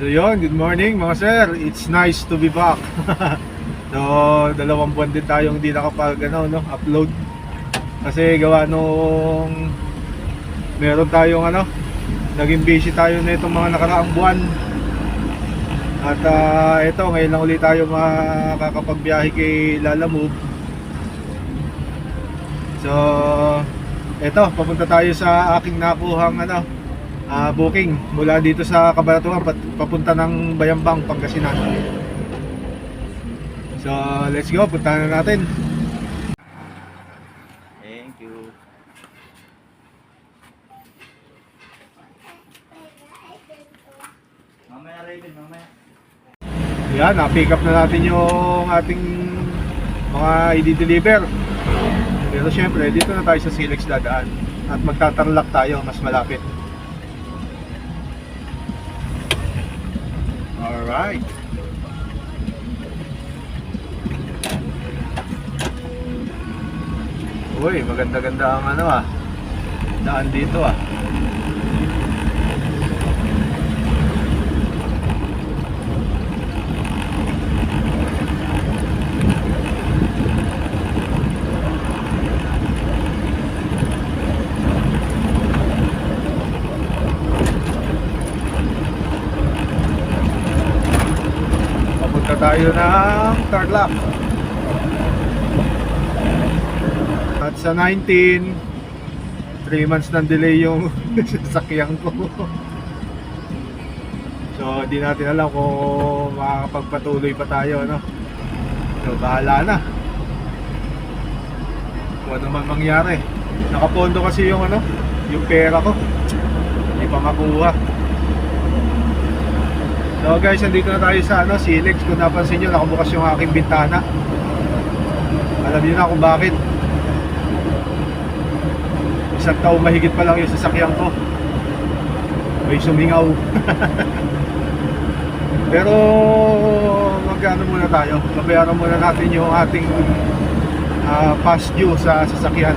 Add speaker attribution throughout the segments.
Speaker 1: So yun, good morning mga sir. It's nice to be back. So, 2 buwan din tayong hindi upload. Kasi gawa nung meron tayong naging busy tayo na itong mga nakaraang buwan. At ito, ngayon lang ulit tayo makakapagbiyahe kay Lalamove. So, ito, papunta tayo sa aking nakuhang booking mula dito sa Cabanatuan papunta ng Bayambang, Pangasinan. So, let's go, puntahan na natin.
Speaker 2: Thank you. Mamaya Raven, mamaya.
Speaker 1: Yan, na-pick up na natin yung ating mga i-deliver. Pero syempre, dito na tayo sa Silex dadaan at magtatarlak tayo, mas malapit. Alright. Uy, maganda-ganda ang daan dito . Papunta tayo ng Tarlac. At sa 19, 3 months ng delay yung sasakyan ko. So, di natin alam kung makakapagpatuloy pa tayo, So, bahala na. Kung ano man mangyari. Nakapondo kasi yung yung pera ko. Hindi pa makuha. So guys, nandito na tayo sa Silex. Kung napansin nyo, nakabukas yung aking bintana. Alam niyo na kung bakit. Isang taon mahigit pa lang yung sasakyan ko. May sumingaw. Pero magkano muna tayo. Babayaran muna natin yung ating past due sa sasakyan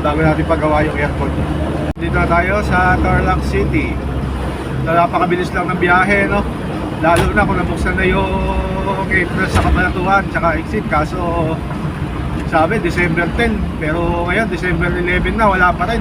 Speaker 1: bago natin pagawa yung aircon. Dito na tayo sa Tarlac City. So, napakabilis lang ng biyahe, lalo na kung nabuksan na yung entrance sa Cabanatuan tsaka exit. Kaso sabi December 10, pero ngayon December 11 na, wala pa rin.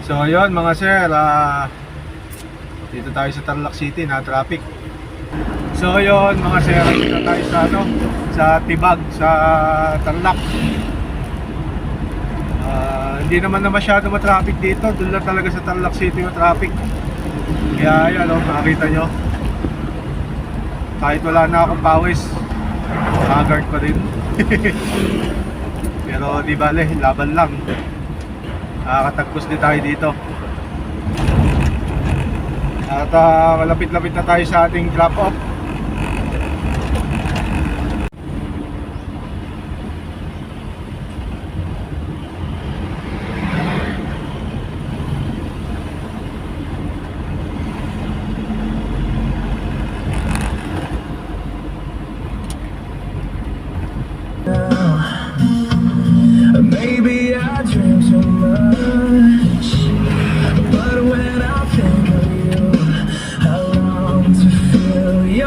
Speaker 1: So ayun mga sir, dito tayo sa Tarlac City na traffic. So ayun mga sir, dito tayo sa sa Tibag, sa Tarlac. Hindi naman na masyado ma-traffic dito, doon lang talaga sa Tarlac City ma-traffic. Kaya ayan makikita nyo, kahit wala na akong pawis, haggard pa din. Pero di bale, laban lang. Nakakatagpos din tayo dito. At malapit-lapit na tayo sa ating drop-off.
Speaker 3: Maybe I dream so much, but when I think of you, I long to feel your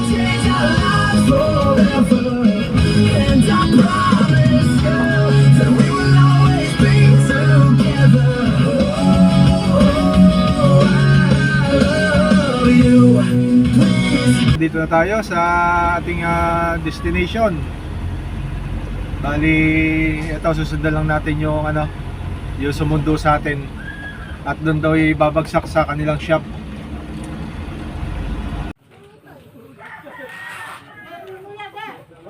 Speaker 3: change our lives forever. And I promise you that we will always be together. Oh, I love you. Please.
Speaker 1: Dito na tayo sa ating destination. Bali, ito susundan lang natin yung yung sumundo sa atin. At doon daw ibabagsak sa kanilang shop.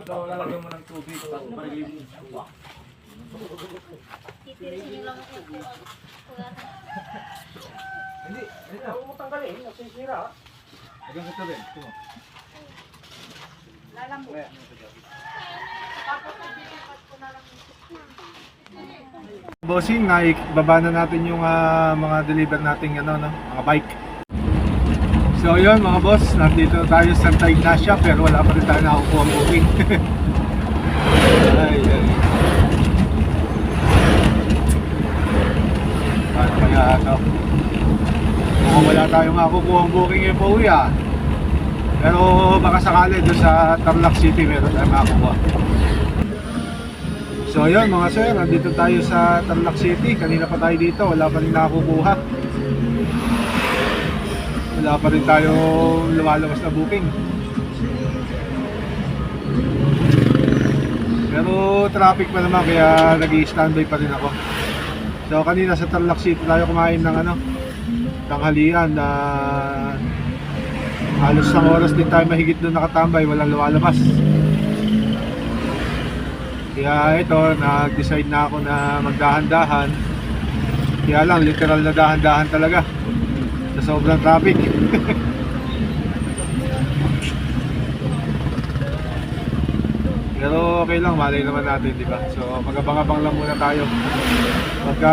Speaker 1: Lalagyan mo ng tubig at paligid. Hindi, huwag tanggalin, nasisira. Hanggang ito rin, ito mo. Bossing, baba na natin yung mga deliver nating mga bike. So yun mga boss, nandito tayo sa Santa Ignacia pero wala pa rin tayo nakakuha ang booking. Ay. Paano kaya ito? Mukhang wala tayong makakukuha ang booking yung pauwi Pero baka sakali doon sa Tarlac City meron tayong makakuha. So yun mga sir, nandito tayo sa Tarlac City. Kanina pa tayo dito, wala pa rin nakakukuha. Wala pa rin tayo lumalabas na booking. Pero traffic pa naman kaya nag-i-standby pa rin ako. So kanina sa Tarlac City tayo kumain ng tanghalian na halos isang oras din tayo mahigit doon nakatambay, walang lumalabas. Kaya ito, nag-decide na ako na magdahan-dahan. Kaya lang, literal na dahan-dahan talaga sa sobrang traffic. Pero okay lang, malay naman natin, di ba? So magabang-abang lang muna tayo. Pagka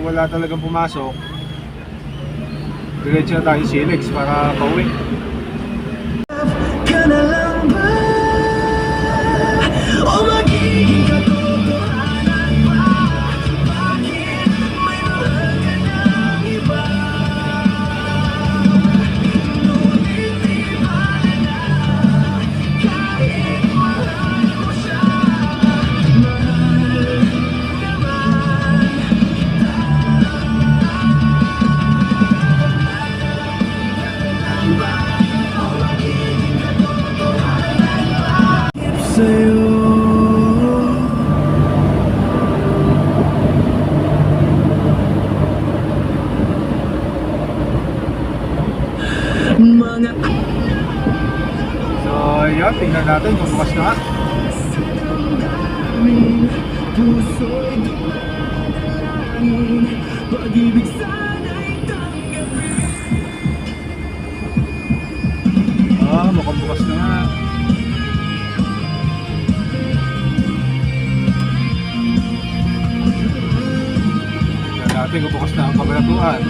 Speaker 1: wala talagang pumasok, diretso na tayo Silex para pauwi.
Speaker 3: Ka na lang ba? O magiging katotohanan pa? Bakit may mahal ka ng iba? Ngunit di bale na kahit mahal mo siya. Mahal naman kita. O magiging katotohanan pa? Sa'yo mga
Speaker 1: So yun, tingnan natin kung bukas na.
Speaker 3: aming puso'y dumadalangin, pag-ibig sana'y tanggapin.
Speaker 1: Mukhang bukas na nga. Tingnan natin kung bukas na ang kabalatuan.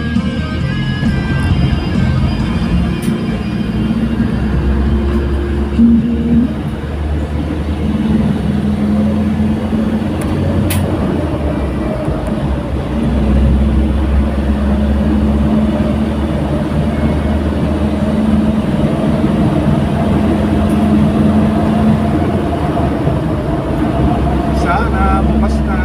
Speaker 1: Sana bukas na.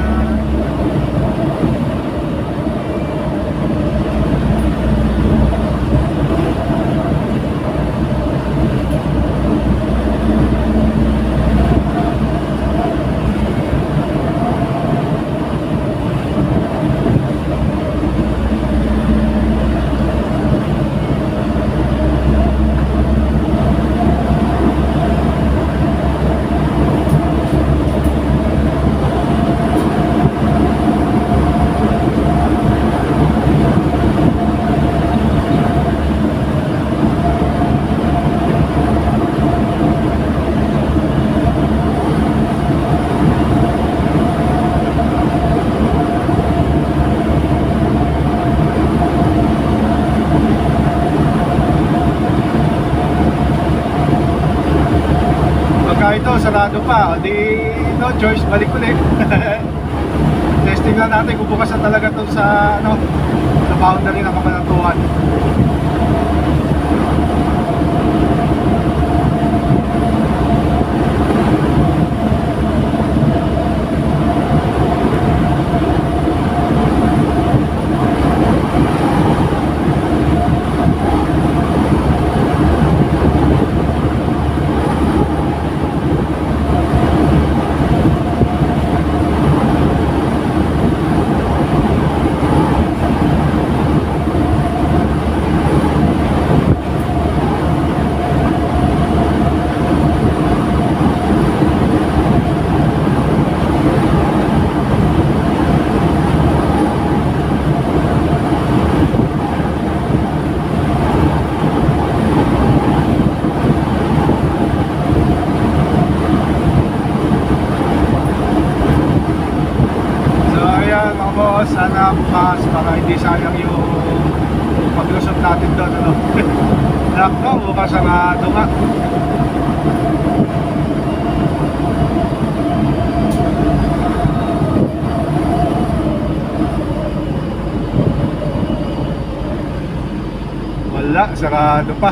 Speaker 1: Pagka ito, sarado pa, di no choice, balik ulit. Testing lang natin kung bukas na talaga ito sa sa boundary ng Kabanatuan. boss, sana bukas para hindi sayang yung pag-lusot natin doon, ano. Nako, bukas sarado nga. Wala, sarado pa.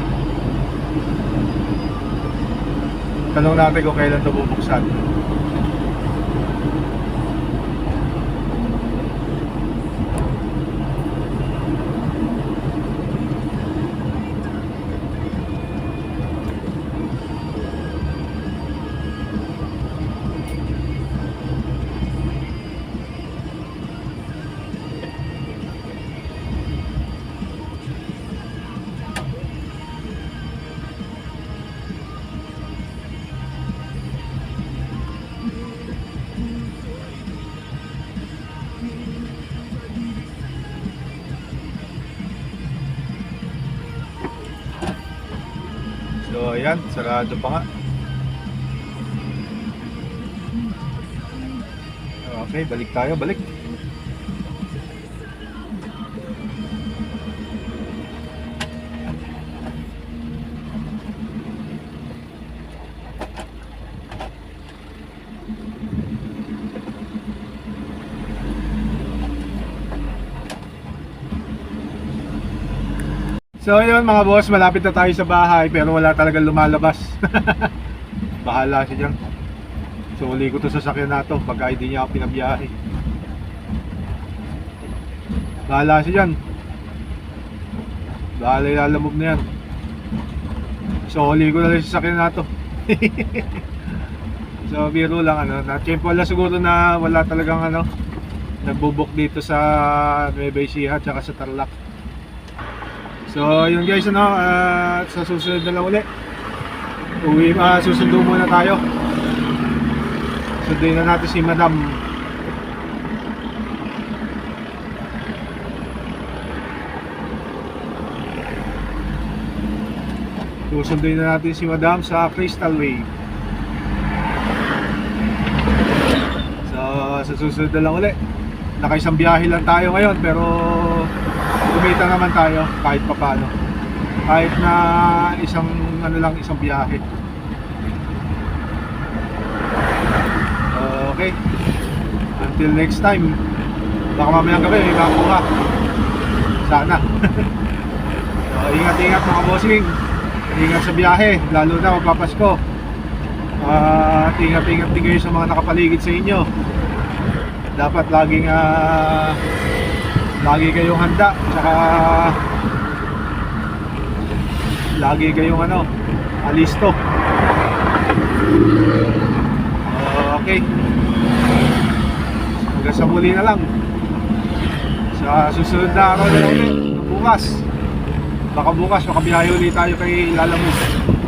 Speaker 1: Tanong natin kung kailan ito bubuksan. So ayan, sarado pa nga. Okay, balik tayo, balik. So yun mga boss, malapit na tayo sa bahay pero wala talagang lumalabas. Bahala siya dyan. So uli ko to sa sakyan na to pagka hindi niya ako pinabiyahe. Bahala siya dyan. Bahala ilalamog na yan. So uli ko na lang sa sakyan na to. So biro lang ano, na-tempo lang siguro na wala talagang ano nagbubok dito sa Nueva Ecija at saka sa Tarlac. So yun guys, ano, sa susunod na lang ulit susundo muna tayo. Sunduin na natin si Madam. Susunduin na natin si Madam sa Crystal Wave. So sa susunod na lang ulit. Nakaisang biyahe lang tayo ngayon pero kumita naman tayo kahit papaano. Kahit na isang ano lang, isang biyahe. Okay. Until next time. Baka mamayang gabi may makuha. Sana. So, ingat-ingat mga bossing. Ingat sa biyahe, lalo na magpapasko. At ingat-ingat din kayo sa mga nakapaligid sa inyo. Dapat lagi kayong handa, saka lagi kayong ano, alisto. Okay. Hanggang sa muli na lang. Sa susunod na araw na ulit, bukas. Baka bukas makabiyahe ulit tayo kay Lalamove.